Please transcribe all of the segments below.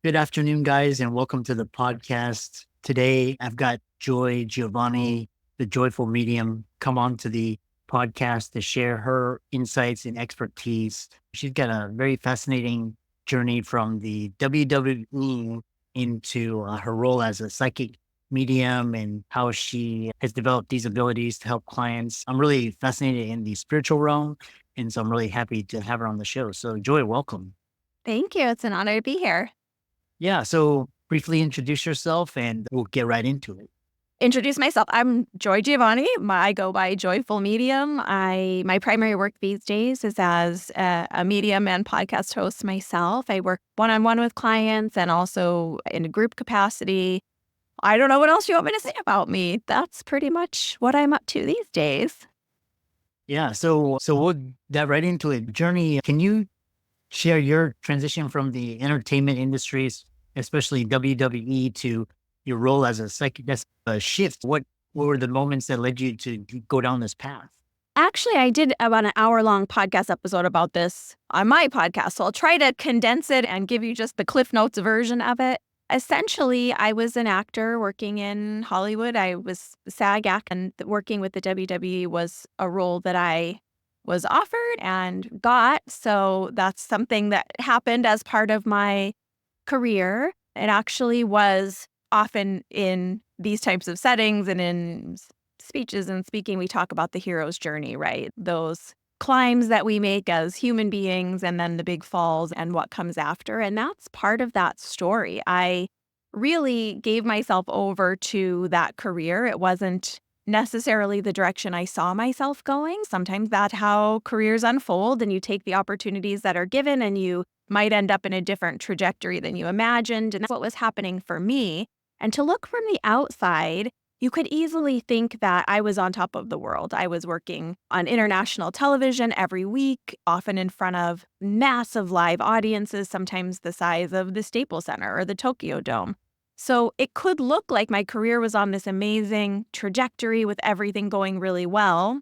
Good afternoon, guys, and welcome to the podcast. Today, I've got Joy Giovanni, the Joyful Medium, come on to the podcast to share her insights and expertise. She's got a very fascinating journey from the WWE into her role as a psychic medium and how she has developed these abilities to help clients. I'm really fascinated in the spiritual realm, and so I'm really happy to have her on the show. So, Joy, welcome. Thank you. It's an honor to be here. Yeah. So briefly introduce yourself and we'll get right into it. Introduce myself. I'm Joy Giovanni. I go by Joyful Medium. My primary work these days is as a medium and podcast host myself. I work one-on-one with clients and also in a group capacity. I don't know what else you want me to say about me. That's pretty much what I'm up to these days. Yeah. So we'll dive right into it. Journey, can you share your transition from the entertainment industries, especially WWE, to your role as a psychic? That's a shift. What were the moments that led you to go down this path? Actually, I did about an hour-long podcast episode about this on my podcast, so I'll try to condense it and give you just the Cliff Notes version of it. Essentially, I was an actor working in Hollywood. I was SAG act, and working with the WWE was a role that I was offered and got. So that's something that happened as part of my career. It actually was often in these types of settings and in speeches and speaking, we talk about the hero's journey, right? Those climbs that we make as human beings and then the big falls and what comes after. And that's part of that story. I really gave myself over to that career. It wasn't necessarily the direction I saw myself going. Sometimes that's how careers unfold and you take the opportunities that are given and you might end up in a different trajectory than you imagined. And that's what was happening for me. And to look from the outside, you could easily think that I was on top of the world. I was working on international television every week, often in front of massive live audiences, sometimes the size of the Staples Center or the Tokyo Dome. So it could look like my career was on this amazing trajectory with everything going really well.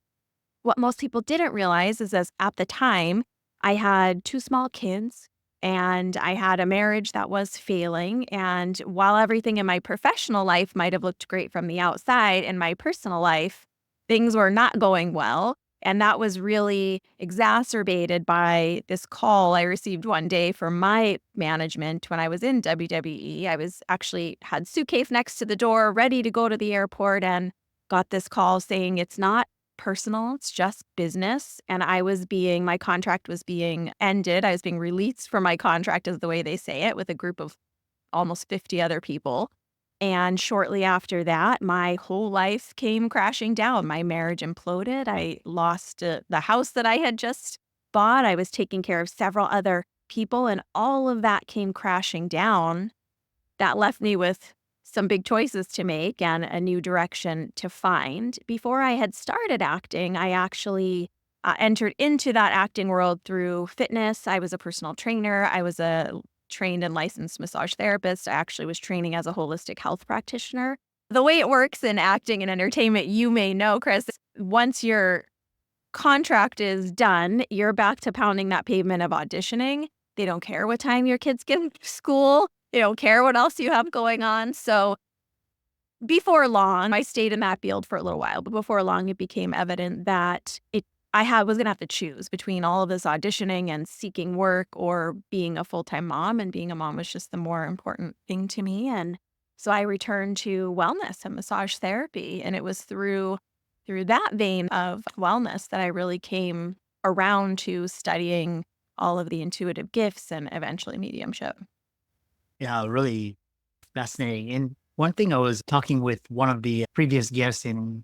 What most people didn't realize is that at the time, I had two small kids and I had a marriage that was failing. And while everything in my professional life might have looked great from the outside, in my personal life, things were not going well. And that was really exacerbated by this call I received one day from my management when I was in WWE. I was actually had suitcase next to the door, ready to go to the airport, and got this call saying it's not personal, it's just business. And my contract was being ended. I was being released from my contract, is the way they say it, with a group of almost 50 other people. And shortly after that, my whole life came crashing down. My marriage imploded. I lost the house that I had just bought. I was taking care of several other people, and all of that came crashing down. That left me with some big choices to make and a new direction to find. Before I had started acting, I actually entered into that acting world through fitness. I was a personal trainer. I was a trained and licensed massage therapist. I actually was training as a holistic health practitioner. The way it works in acting and entertainment, you may know, Chris, once your contract is done, you're back to pounding that pavement of auditioning. They don't care what time your kids get to school. They don't care what else you have going on. So before long, I stayed in that field for a little while, but before long, it became evident that was going to have to choose between all of this auditioning and seeking work or being a full-time mom. And being a mom was just the more important thing to me. And so I returned to wellness and massage therapy. And it was through that vein of wellness that I really came around to studying all of the intuitive gifts and eventually mediumship. Yeah, really fascinating. And one thing I was talking with one of the previous guests, and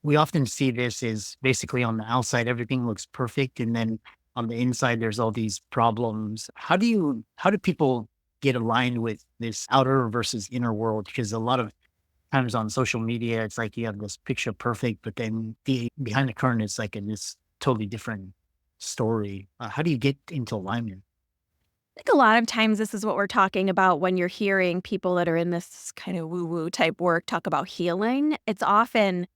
we often see this is basically on the outside, everything looks perfect. And then on the inside, there's all these problems. How do people get aligned with this outer versus inner world? Because a lot of times on social media, it's like you have this picture perfect, but then behind the curtain, it's like this totally different story. How do you get into alignment? I think a lot of times this is what we're talking about when you're hearing people that are in this kind of woo-woo type work talk about healing. It's often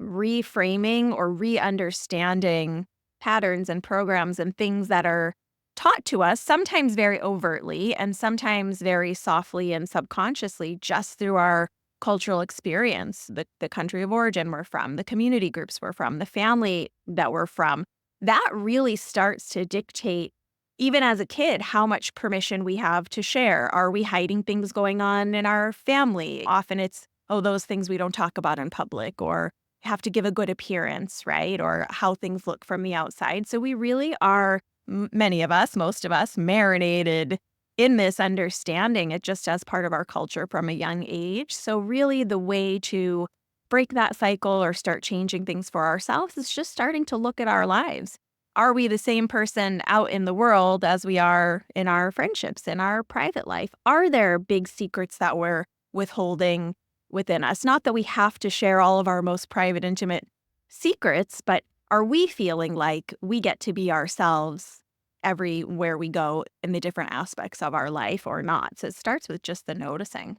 reframing or re-understanding patterns and programs and things that are taught to us, sometimes very overtly and sometimes very softly and subconsciously, just through our cultural experience, the country of origin we're from, the community groups we're from, the family that we're from. That really starts to dictate, even as a kid, how much permission we have to share. Are we hiding things going on in our family? Often it's, oh, those things we don't talk about in public, or have to give a good appearance, right? Or how things look from the outside. So we really are, many of us, most of us, marinated in this understanding it just as part of our culture from a young age. So really the way to break that cycle or start changing things for ourselves is just starting to look at our lives. Are we the same person out in the world as we are in our friendships, in our private life? Are there big secrets that we're withholding within us? Not that we have to share all of our most private, intimate secrets, but are we feeling like we get to be ourselves everywhere we go in the different aspects of our life or not? So it starts with just the noticing.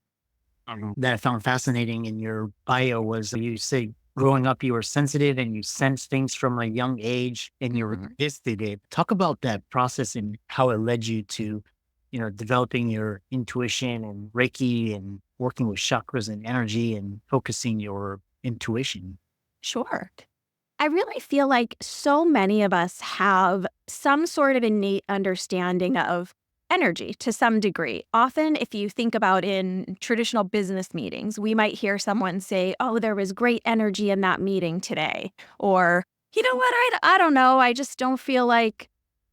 That I found fascinating in your bio was you say growing up you were sensitive and you sensed things from a young age and you Mhm. resisted it. Talk about that process and how it led you to, developing your intuition and Reiki and working with chakras and energy and focusing your intuition. Sure. I really feel like so many of us have some sort of innate understanding of energy to some degree. Often, if you think about in traditional business meetings, we might hear someone say, oh, there was great energy in that meeting today. Or, you know what, I don't know. I just don't feel like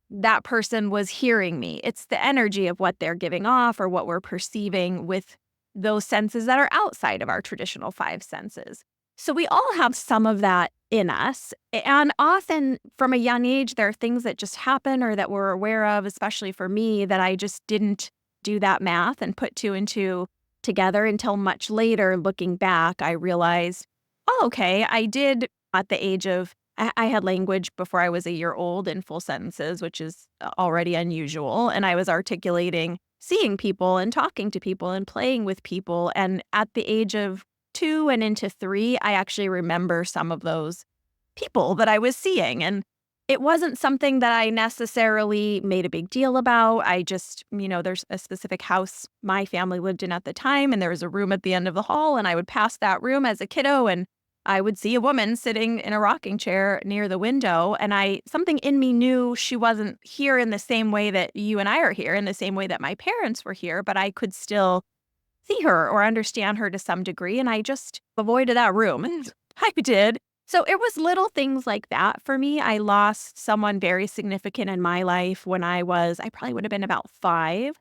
that person was hearing me. It's the energy of what they're giving off or what we're perceiving with those senses that are outside of our traditional five senses. So we all have some of that in us. And often from a young age, there are things that just happen or that we're aware of, especially for me, that I just didn't do that math and put two and two together until much later. Looking back, I realized, oh, okay, I did at the age of I had language before I was a year old in full sentences, which is already unusual. And I was articulating seeing people and talking to people and playing with people. And at the age of 2 and into 3, I actually remember some of those people that I was seeing. And it wasn't something that I necessarily made a big deal about. I just, there's a specific house my family lived in at the time, and there was a room at the end of the hall. And I would pass that room as a kiddo and I would see a woman sitting in a rocking chair near the window, and something in me knew she wasn't here in the same way that you and I are here, in the same way that my parents were here, but I could still see her or understand her to some degree, and I just avoided that room, and I did. So it was little things like that for me. I lost someone very significant in my life when I probably would have been about 5.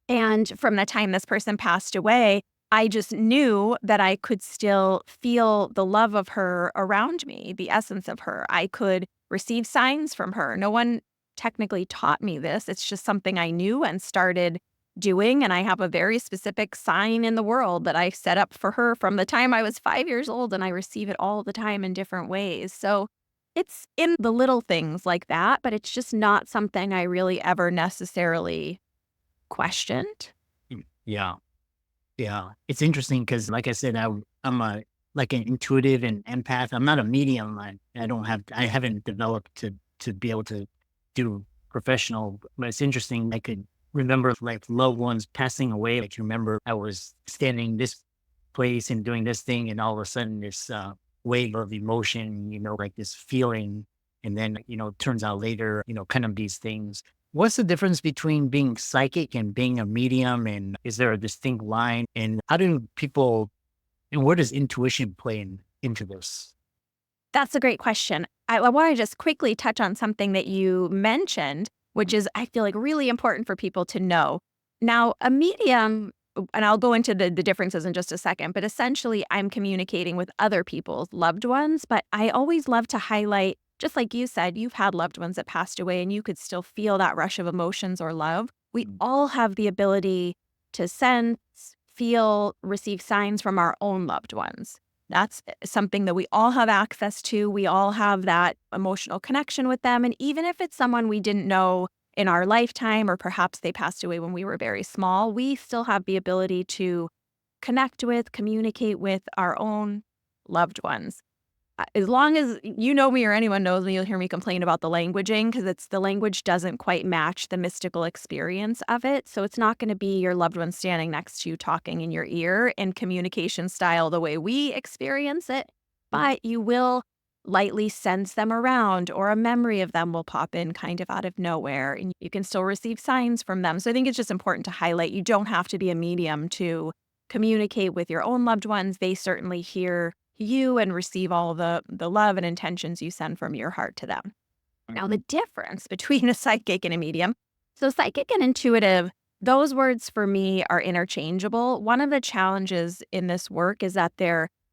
And from the time this person passed away, I just knew that I could still feel the love of her around me, the essence of her. I could receive signs from her. No one technically taught me this. It's just something I knew and started doing. And I have a very specific sign in the world that I set up for her from the time I was 5 years old, and I receive it all the time in different ways. So it's in the little things like that, but it's just not something I really ever necessarily questioned. Yeah. Yeah. It's interesting because, like I said, I'm like an intuitive and empath. I'm not a medium. I haven't developed to be able to do professional, but it's interesting. I could remember like loved ones passing away. Like, you remember I was standing this place and doing this thing, and all of a sudden this wave of emotion, like this feeling. And then, it turns out later, kind of these things. What's the difference between being psychic and being a medium? And is there a distinct line? And how do people, and where does intuition play into this? That's a great question. I want to just quickly touch on something that you mentioned, which is I feel like really important for people to know. Now, a medium, and I'll go into the differences in just a second, but essentially I'm communicating with other people's loved ones. But I always love to highlight, just like you said, you've had loved ones that passed away and you could still feel that rush of emotions or love. We all have the ability to sense, feel, receive signs from our own loved ones. That's something that we all have access to. We all have that emotional connection with them. And even if it's someone we didn't know in our lifetime, or perhaps they passed away when we were very small, we still have the ability to connect with, communicate with our own loved ones. As long as you know me or anyone knows me, you'll hear me complain about the languaging because it's the language doesn't quite match the mystical experience of it. So it's not going to be your loved one standing next to you talking in your ear in communication style the way we experience it, but you will lightly sense them around, or a memory of them will pop in kind of out of nowhere, and you can still receive signs from them. So I think it's just important to highlight you don't have to be a medium to communicate with your own loved ones. They certainly hear you and receive all the love and intentions you send from your heart to them. Now, the difference between a psychic and a medium. So psychic and intuitive, those words for me are interchangeable. One of the challenges in this work is that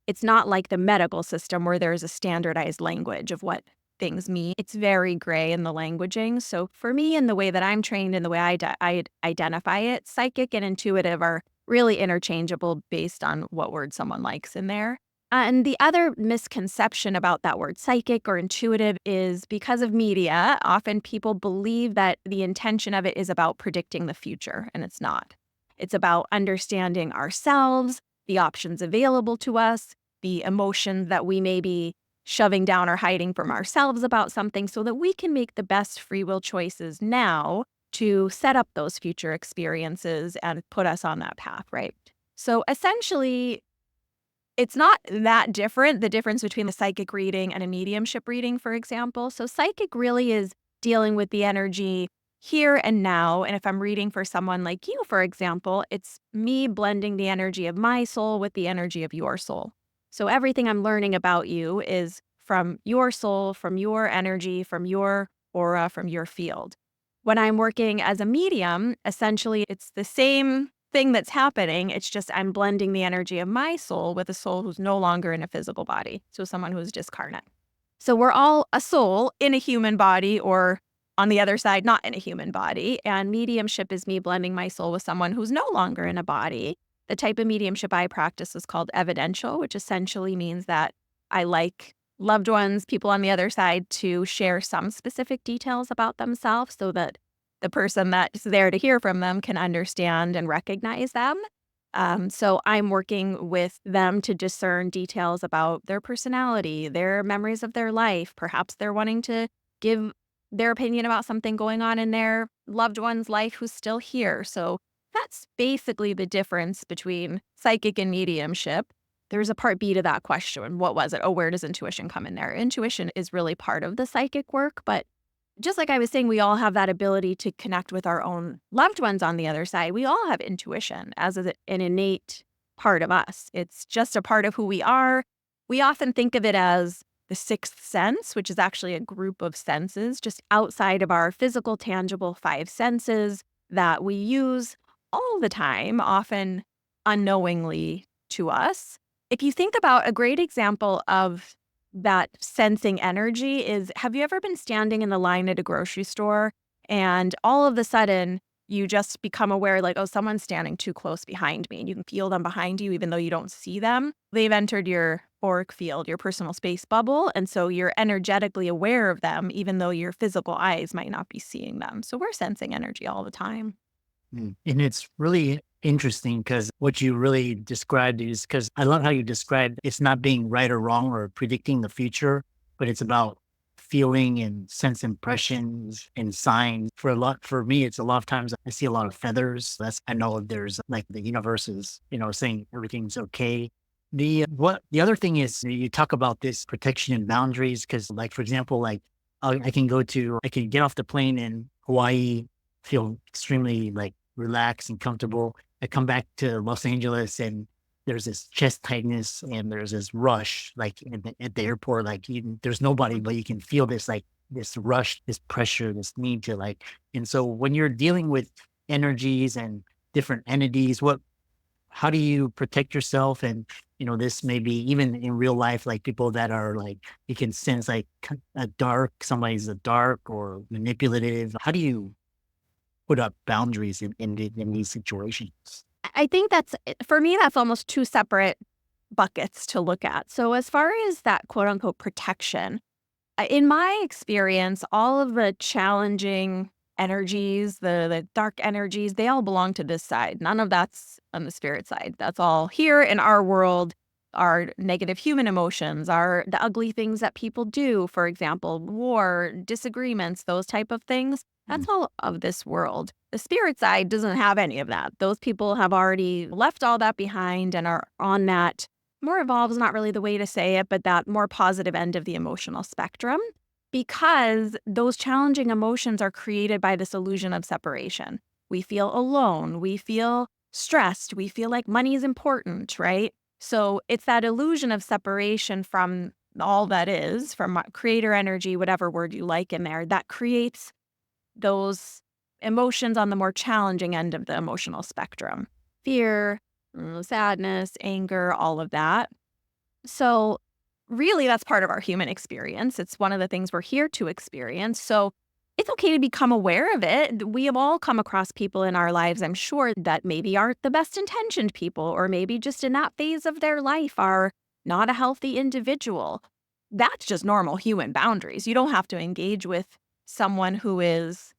it's not like the medical system where there's a standardized language of what things mean. It's very gray in the languaging. So for me, in the way that I'm trained and the way I identify it, psychic and intuitive are really interchangeable based on what word someone likes in there. And the other misconception about that word psychic or intuitive is because of media, often people believe that the intention of it is about predicting the future, and it's not. It's about understanding ourselves, the options available to us, the emotions that we may be shoving down or hiding from ourselves about something so that we can make the best free will choices now to set up those future experiences and put us on that path, right? So essentially, it's not that different, the difference between a psychic reading and a mediumship reading, for example. So psychic really is dealing with the energy here and now. And if I'm reading for someone like you, for example, it's me blending the energy of my soul with the energy of your soul. So everything I'm learning about you is from your soul, from your energy, from your aura, from your field. When I'm working as a medium, essentially it's the same thing that's happening. It's just I'm blending the energy of my soul with a soul who's no longer in a physical body. So someone who's discarnate. So we're all a soul in a human body, or on the other side, not in a human body. And mediumship is me blending my soul with someone who's no longer in a body. The type of mediumship I practice is called Evidential, which essentially means that I like loved ones, people on the other side, to share some specific details about themselves so that the person that's there to hear from them can understand and recognize them. So I'm working with them to discern details about their personality, their memories of their life. Perhaps they're wanting to give their opinion about something going on in their loved one's life who's still here. So that's basically the difference between psychic and mediumship. There's a part B to that question. What was it? Oh, where does intuition come in there? Intuition is really part of the psychic work, but just like I was saying, we all have that ability to connect with our own loved ones on the other side. We all have intuition as an innate part of us. It's just a part of who we are. We often think of it as the sixth sense, which is actually a group of senses just outside of our physical, tangible five senses that we use all the time, often unknowingly to us. If you think about a great example of that sensing energy is, have you ever been standing in the line at a grocery store and all of a sudden you just become aware like, oh, someone's standing too close behind me, and you can feel them behind you even though you don't see them? They've entered your auric field, your personal space bubble. And so you're energetically aware of them even though your physical eyes might not be seeing them. So we're sensing energy all the time. And it's really interesting because what you really described is, because I love how you described it's not being right or wrong or predicting the future, but it's about feeling and sense impressions and signs. For me, it's a lot of times I see a lot of feathers. I know there's like the universe is, saying everything's okay. The other thing is you talk about this protection and boundaries because, like, for example, like I can get off the plane in Hawaii, feel extremely like relaxed and comfortable. I come back to Los Angeles and there's this chest tightness and there's this rush, like at the airport, like there's nobody, but you can feel this, like this rush, this pressure, this need to like, and so when you're dealing with energies and different entities, how do you protect yourself? And, this may be even in real life, like people that are like, you can sense like somebody's a dark or manipulative. How do you put up boundaries in these situations? I think for me, that's almost two separate buckets to look at. So as far as that quote unquote protection, in my experience, all of the challenging energies, the dark energies, they all belong to this side. None of that's on the spirit side. That's all here in our world. our negative human emotions, our the ugly things that people do, for example, war, disagreements, those type of things. That's all of this world. The spirit side doesn't have any of that. Those people have already left all that behind and are on that more evolved is not really the way to say it, but that more positive end of the emotional spectrum, because those challenging emotions are created by this illusion of separation. We feel alone, we feel stressed, we feel like money is important, right? So it's that illusion of separation from all that is, from creator energy, whatever word you like in there, that creates those emotions on the more challenging end of the emotional spectrum. Fear, sadness, anger, all of that. So really, that's part of our human experience. It's one of the things we're here to experience. So it's okay to become aware of it. We have all come across people in our lives, I'm sure, that maybe aren't the best intentioned people, or maybe just in that phase of their life are not a healthy individual. That's just normal human boundaries. You don't have to engage with someone who is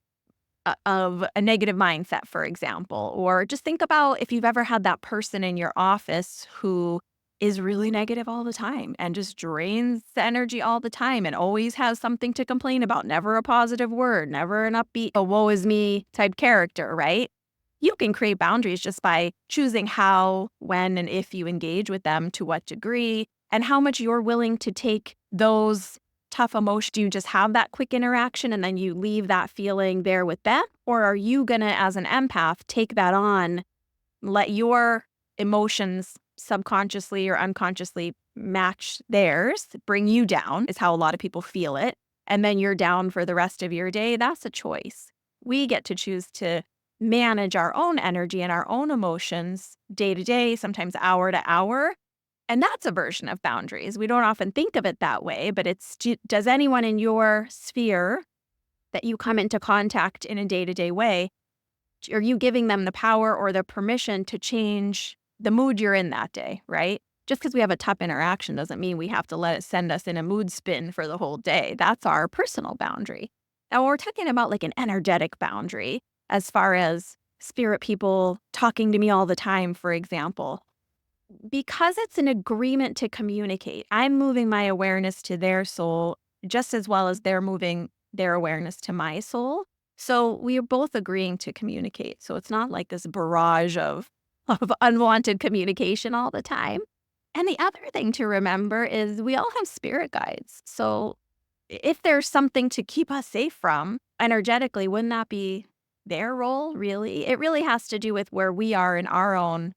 of a negative mindset, for example, or just think about if you've ever had that person in your office who is really negative all the time and just drains the energy all the time and always has something to complain about, never a positive word, never an upbeat, a woe is me type character, right? You can create boundaries just by choosing how, when, and if you engage with them, to what degree, and how much you're willing to take those tough emotions. Do you just have that quick interaction and then you leave that feeling there with them? Or are you going to, as an empath, take that on, let your emotions subconsciously or unconsciously match theirs, bring you down, is how a lot of people feel it. And then you're down for the rest of your day. That's a choice. We get to choose to manage our own energy and our own emotions day to day, sometimes hour to hour. And that's a version of boundaries. We don't often think of it that way, but it's, does anyone in your sphere that you come into contact in a day-to-day way, are you giving them the power or the permission to change the mood you're in that day, right? Just because we have a tough interaction doesn't mean we have to let it send us in a mood spin for the whole day. That's our personal boundary. Now, when we're talking about like an energetic boundary, as far as spirit people talking to me all the time, for example, because it's an agreement to communicate, I'm moving my awareness to their soul just as well as they're moving their awareness to my soul. So we are both agreeing to communicate. So it's not like this barrage of unwanted communication all the time. And the other thing to remember is we all have spirit guides. So if there's something to keep us safe from energetically, wouldn't that be their role, really? It really has to do with where we are in our own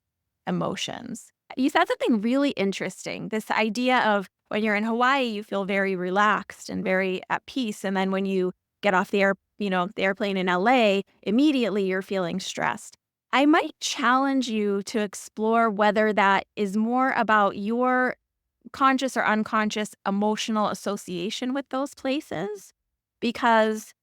emotions. You said something really interesting, this idea of when you're in Hawaii, you feel very relaxed and very at peace. And then when you get off the airplane in LA, immediately you're feeling stressed. I might challenge you to explore whether that is more about your conscious or unconscious emotional association with those places, because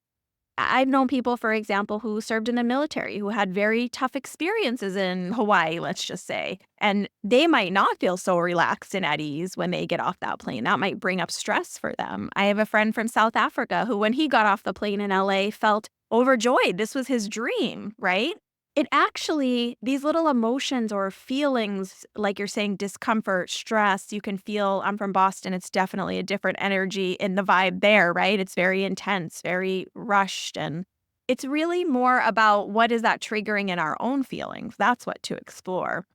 I've known people, for example, who served in the military who had very tough experiences in Hawaii, let's just say, and they might not feel so relaxed and at ease when they get off that plane. That might bring up stress for them. I have a friend from South Africa who, when he got off the plane in LA, felt overjoyed. This was his dream, right? It actually, these little emotions or feelings, like you're saying, discomfort, stress, you can feel. I'm from Boston. It's definitely a different energy in the vibe there, right? It's very intense, very rushed. And it's really more about what is that triggering in our own feelings. That's what to explore.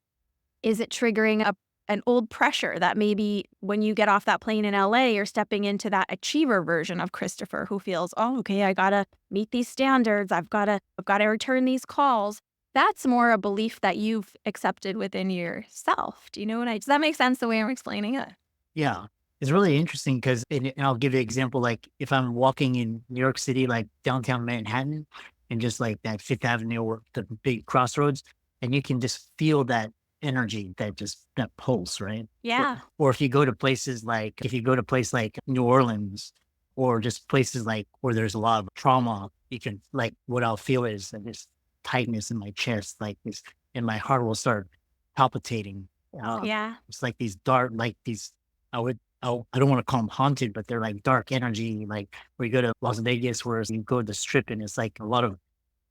Is it triggering an old pressure that maybe when you get off that plane in LA, you're stepping into that achiever version of Christopher who feels, oh, okay, I gotta meet these standards. I've gotta return these calls. That's more a belief that you've accepted within yourself. Do you know does that make sense the way I'm explaining it? Yeah. It's really interesting because, and I'll give you an example, like if I'm walking in New York City, like downtown Manhattan, and just like that Fifth Avenue or the big crossroads, and you can just feel that energy, that pulse, right? Yeah. Or if you go to places like, if you go to place like New Orleans, or just places like where there's a lot of trauma, you can, like, what I'll feel is like this tightness in my chest, like this, and my heart will start palpitating. Yeah. It's like these dark, like these, I don't want to call them haunted, but they're like dark energy, like where you go to Las Vegas, where you go to the strip and it's like a lot of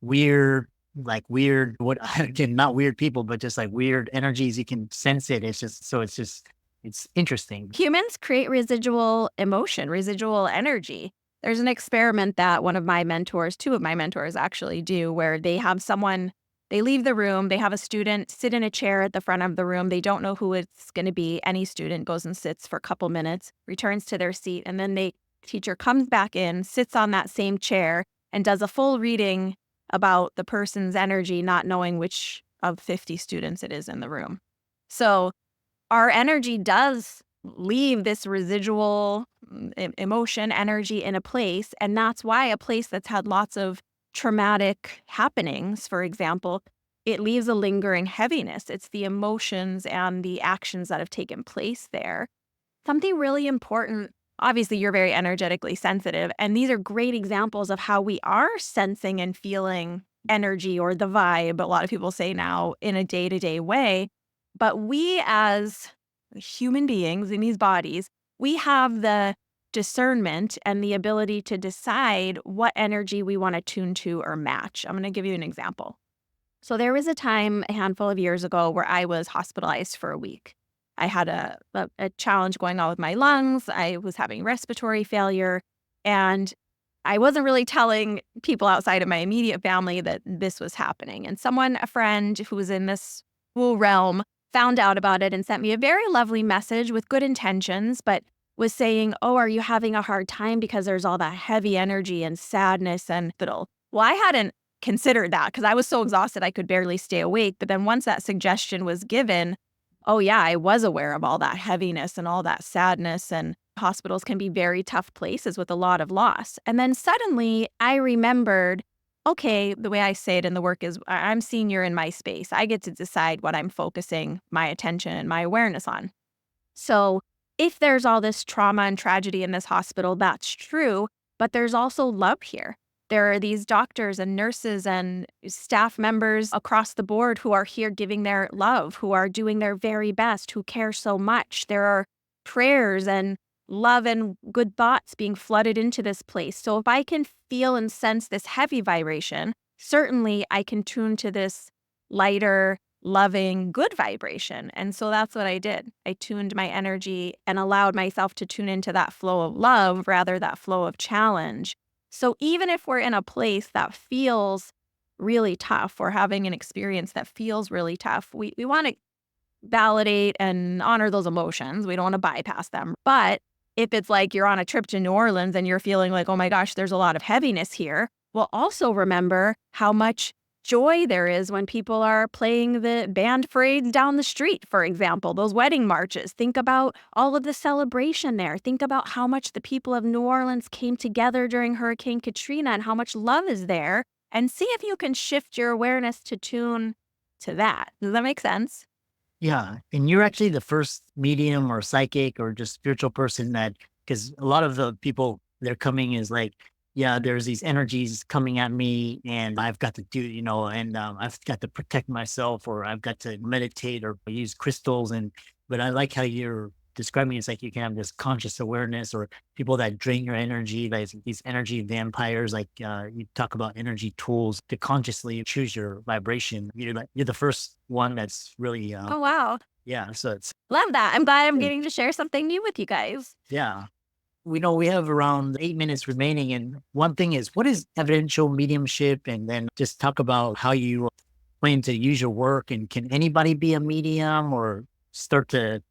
weird, what again, not weird people, but just like weird energies. You can sense it. It's just, so it's just, It's interesting. Humans create residual emotion, residual energy. There's an experiment that one of my mentors, two of my mentors actually do, where they have someone, they leave the room, they have a student sit in a chair at the front of the room. They don't know who it's going to be. Any student goes and sits for a couple minutes, returns to their seat, and then teacher comes back in, sits on that same chair, and does a full reading about the person's energy, not knowing which of 50 students it is in the room. So our energy does leave this residual emotion, energy in a place. And that's why a place that's had lots of traumatic happenings, for example, it leaves a lingering heaviness. It's the emotions and the actions that have taken place there. Something really important. Obviously, you're very energetically sensitive. And these are great examples of how we are sensing and feeling energy, or the vibe, a lot of people say now, in a day-to-day way. But we as human beings in these bodies, we have the discernment and the ability to decide what energy we want to tune to or match. I'm going to give you an example. So there was a time a handful of years ago where I was hospitalized for a week. I had a challenge going on with my lungs. I was having respiratory failure, and I wasn't really telling people outside of my immediate family that this was happening. And someone, a friend who was in this woo realm, found out about it and sent me a very lovely message with good intentions, but was saying, "Oh, are you having a hard time because there's all that heavy energy and sadness and fiddle?" Well, I hadn't considered that because I was so exhausted I could barely stay awake. But then once that suggestion was given, oh yeah, I was aware of all that heaviness and all that sadness, and hospitals can be very tough places with a lot of loss. And then suddenly I remembered, okay, the way I say it in the work is I'm senior in my space. I get to decide what I'm focusing my attention and my awareness on. So if there's all this trauma and tragedy in this hospital, that's true, but there's also love here. There are these doctors and nurses and staff members across the board who are here giving their love, who are doing their very best, who care so much. There are prayers and love and good thoughts being flooded into this place. So if I can feel and sense this heavy vibration, certainly I can tune to this lighter, loving, good vibration. And so that's what I did. I tuned my energy and allowed myself to tune into that flow of love, rather that flow of challenge. So even if we're in a place that feels really tough, or having an experience that feels really tough, we want to validate and honor those emotions. We don't want to bypass them. But if it's like you're on a trip to New Orleans and you're feeling like, oh my gosh, there's a lot of heaviness here, well, also remember how much joy there is when people are playing the band parades down the street, for example, those wedding marches. Think about all of the celebration there. Think about how much the people of New Orleans came together during Hurricane Katrina and how much love is there. And see if you can shift your awareness to tune to that. Does that make sense? Yeah. And you're actually the first medium or psychic or just spiritual person that, because a lot of the people they're coming is like, yeah, there's these energies coming at me and I've got to do, and I've got to protect myself, or I've got to meditate or use crystals. But I like how you're describing it's like you can have this conscious awareness, or people that drain your energy, like these energy vampires, like you talk about energy tools to consciously choose your vibration. You're the first one that's really, Oh, wow. yeah. So it's, Love that. I'm glad I'm getting to share something new with you guys. yeah. We know we have around 8 minutes remaining. And one thing is, what is evidential mediumship? And then just talk about how you plan to use your work. And can anybody be a medium or start to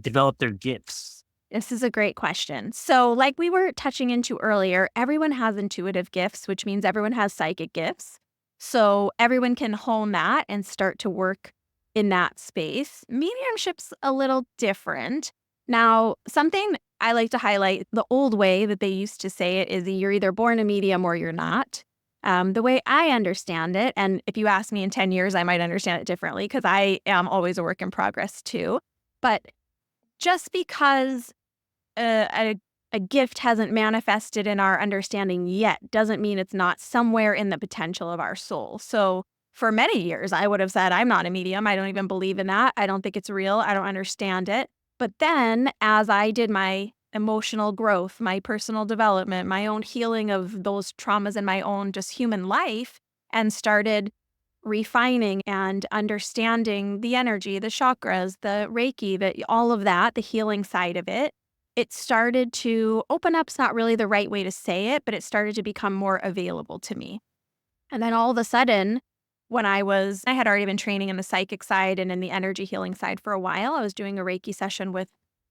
develop their gifts? This is a great question. So, like we were touching into earlier, everyone has intuitive gifts, which means everyone has psychic gifts. So, everyone can hone that and start to work in that space. Mediumship's a little different. Now, something I like to highlight, the old way that they used to say it is you're either born a medium or you're not. The way I understand it, and if you ask me in 10 years, I might understand it differently because I am always a work in progress too. But just because a gift hasn't manifested in our understanding yet doesn't mean it's not somewhere in the potential of our soul. So for many years, I would have said, I'm not a medium. I don't even believe in that. I don't think it's real. I don't understand it. But then as I did my emotional growth, my personal development, my own healing of those traumas in my own just human life, and started refining and understanding the energy, the chakras, the Reiki, all of that, the healing side of it, it started to open up. It's not really the right way to say it, but it started to become more available to me. And then all of a sudden, I had already been training in the psychic side and in the energy healing side for a while. I was doing a Reiki session with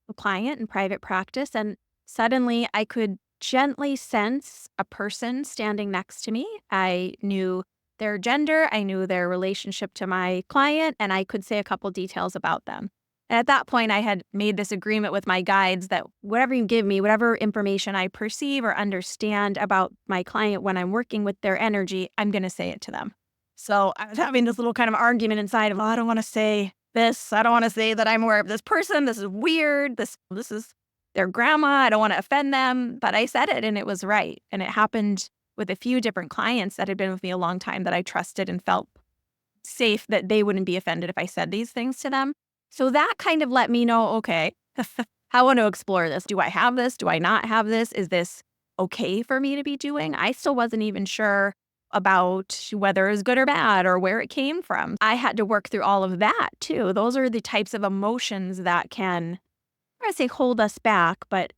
a client in private practice, and suddenly I could gently sense a person standing next to me. I knew their gender, I knew their relationship to my client, and I could say a couple details about them. And at that point, I had made this agreement with my guides that whatever you give me, whatever information I perceive or understand about my client when I'm working with their energy, I'm going to say it to them. So I was having this little kind of argument inside of, oh, I don't want to say this. I don't want to say that I'm aware of this person. This is weird. This is their grandma. I don't want to offend them. But I said it and it was right. And it happened with a few different clients that had been with me a long time that I trusted and felt safe that they wouldn't be offended if I said these things to them. So that kind of let me know, okay, I want to explore this. Do I have this? Do I not have this? Is this okay for me to be doing? I still wasn't even sure about whether it was good or bad or where it came from. I had to work through all of that too. Those are the types of emotions that can, I don't want to say hold us back, but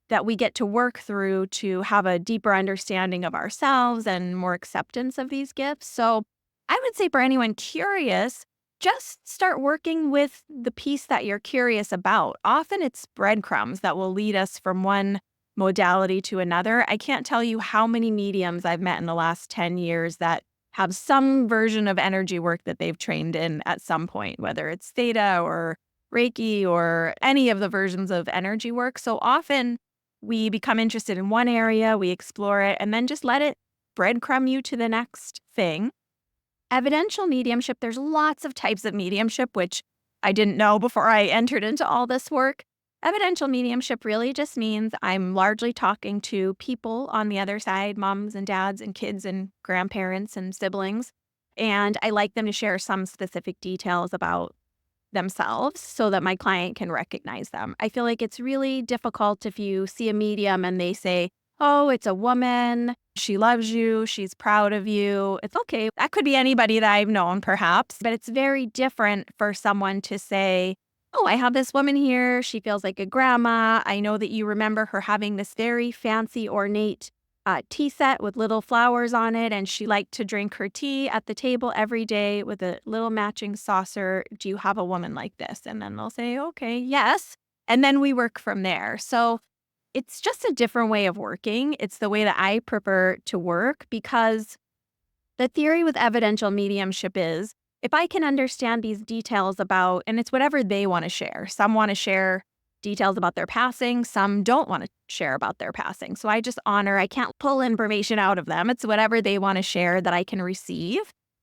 that we get to work through to have a deeper understanding of ourselves and more acceptance of these gifts. So I would say for anyone curious, just start working with the piece that you're curious about. Often it's breadcrumbs that will lead us from one modality to another. I can't tell you how many mediums I've met in the last 10 years that have some version of energy work that they've trained in at some point, whether it's theta or Reiki or any of the versions of energy work. So often we become interested in one area, we explore it, and then just let it breadcrumb you to the next thing. Evidential mediumship, there's lots of types of mediumship, which I didn't know before I entered into all this work. Evidential mediumship really just means I'm largely talking to people on the other side, moms and dads and kids and grandparents and siblings, and I like them to share some specific details about themselves so that my client can recognize them. I feel like it's really difficult if you see a medium and they say, oh, it's a woman, she loves you, she's proud of you. It's okay. That could be anybody that I've known perhaps, but it's very different for someone to say, oh, I have this woman here. She feels like a grandma. I know that you remember her having this very fancy, ornate tea set with little flowers on it, and she liked to drink her tea at the table every day with a little matching saucer. Do you have a woman like this? And then they'll say, okay, yes. And then we work from there. So it's just a different way of working. It's the way that I prefer to work because the theory with evidential mediumship is if I can understand these details about, and it's whatever they want to share. Some want to share details about their passing. Some don't want to share about their passing. So I just honor, I can't pull information out of them. It's whatever they want to share that I can receive.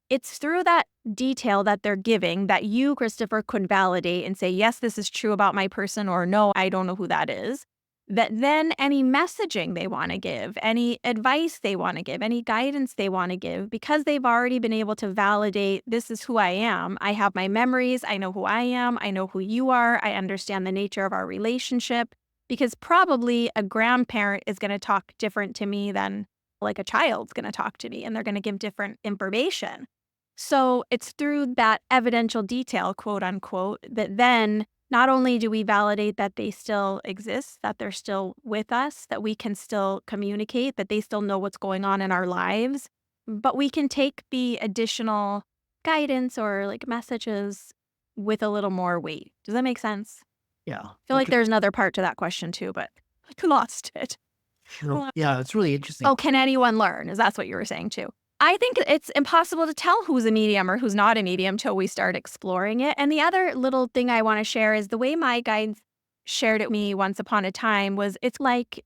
It's through that detail that they're giving that you, Christopher, could validate and say, yes, this is true about my person, or no, I don't know who that is. That then any messaging they want to give, any advice they want to give, any guidance they want to give, because they've already been able to validate, this is who I am. I have my memories. I know who I am. I know who you are. I understand the nature of our relationship, because probably a grandparent is going to talk different to me than like a child's going to talk to me, and they're going to give different information. So it's through that evidential detail, quote unquote, that then not only do we validate that they still exist, that they're still with us, that we can still communicate, that they still know what's going on in our lives, but we can take the additional guidance or like messages with a little more weight. Does that make sense? Yeah. I feel like Okay. there's another part to that question too, but I lost it. Yeah, it's really interesting. Oh, can anyone learn? Is that's what you were saying too? I think it's impossible to tell who's a medium or who's not a medium till we start exploring it. And the other little thing I want to share is the way my guides shared it with me once upon a time was it's like,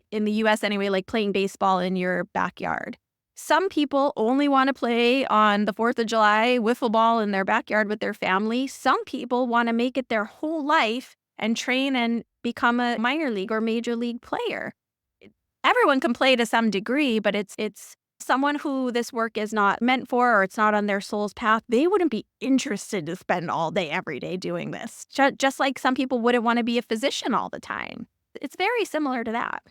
in the US anyway, like playing baseball in your backyard. Some people only want to play on the 4th of July wiffle ball in their backyard with their family. Some people want to make it their whole life and train and become a minor league or major league player. Everyone can play to some degree, but it's someone who this work is not meant for or it's not on their soul's path. They wouldn't be interested to spend all day, every day doing this. Just like some people wouldn't want to be a physician all the time. It's very similar to that.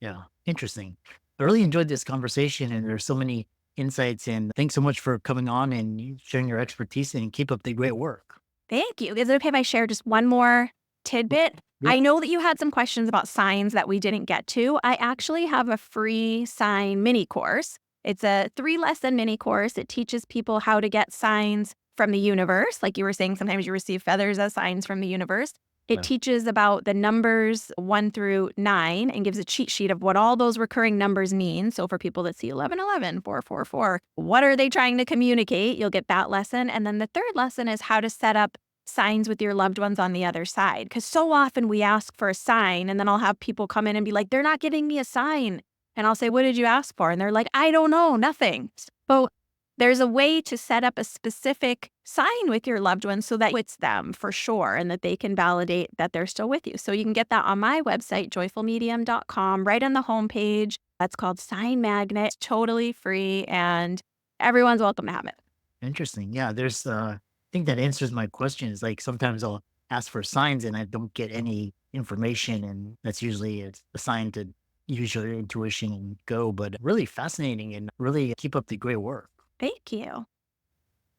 Yeah, interesting. I really enjoyed this conversation, and there's so many insights. And thanks so much for coming on and sharing your expertise and keep up the great work. Thank you. Is it okay if I share just one more tidbit? Yeah. I know that you had some questions about signs that we didn't get to. I actually have a free sign mini course. It's a 3-lesson mini course. It teaches people how to get signs from the universe. Like you were saying, sometimes you receive feathers as signs from the universe. It Yeah. teaches about the numbers 1 through 9 and gives a cheat sheet of what all those recurring numbers mean. So for people that see 1111, 444, what are they trying to communicate? You'll get that lesson. And then the third lesson is how to set up signs with your loved ones on the other side. Because so often we ask for a sign and then I'll have people come in and be like, they're not giving me a sign. And I'll say, what did you ask for? And they're like, I don't know, nothing. But there's a way to set up a specific sign with your loved ones so that it's them for sure and that they can validate that they're still with you. So you can get that on my website, joyfulmedium.com, right on the homepage. That's called Sign Magnet. It's totally free and everyone's welcome to have it. Interesting. Yeah. I think that answers my questions. Like sometimes I'll ask for signs and I don't get any information. And that's usually it's a sign to use your intuition and go. But really fascinating and really keep up the great work. Thank you.